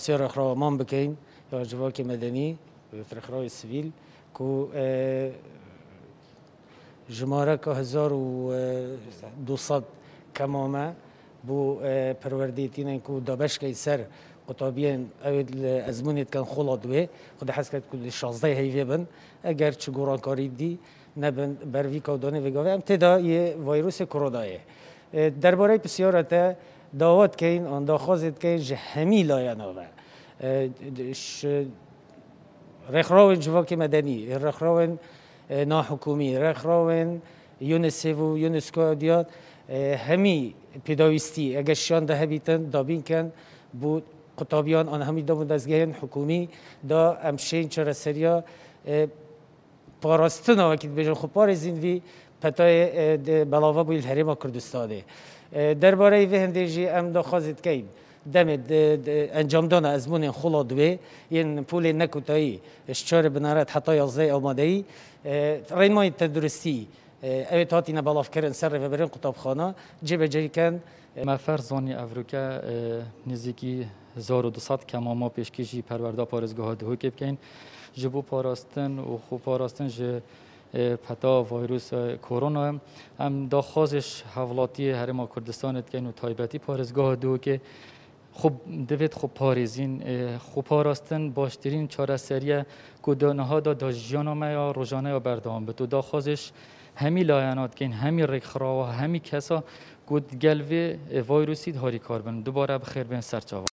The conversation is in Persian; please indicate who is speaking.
Speaker 1: رخرامان بکن یا جواک مدنی رخراوی سویل کو جماره که 1200 کمامه بو پروردیتین کو دابش که سر قطابیان اول ازمونیت کن خلاد و خود حس کرد کل 16 هیوی بن اگر چگوران کاری دی نبن بروی کودانه وگاوه ام تدا یه ویروس کرونایه درباره بسیارت دعوت کن آن داخوازت کن جهمی لایانه رخراون جواک مدنی رخراون ناحکومی رخراون یونسیف و یونسکو دیات همی پیداویستی اگر شان ده بیتن دابین کن بود قطابیان آن همی دامون دزگهن حکومی دا امشین چرا سریا پاراستنا وکید بجن خوب پارزین وی پتای بلاوه بویل هرما کردستانه درباره وی هندیجی ام دا خازید کهیم دم انجام دانا ازمون خلاد و این پول نکوتایی اشچار بنارد حتی 11 آمادهی رینمای تندرستی اوید هاتی نبالاف کرن سر و برین قطابخانه جب جایی کن
Speaker 2: ما فرزانی افریقا نزدیکی 1200 کماما پیشکشی پرورده پارزگاه دهو که بکن جبو پاراستن و خوب پاراستن جه پتا ویروس کرونا هم داخوازش حولاتی هرما کردستان کن و تایبتی پارزگاه دهو که خوب دوید خوب پارزین خوب پاراستن باشترین چاره سریه کدانه ها دا جیانامه یا روزانه یا بردام به تو داخوازش همی لایانات کن همی رخراوه همی کسا گود گلوی ویروسی داری کار بن دوباره بخیر بین سرچاوه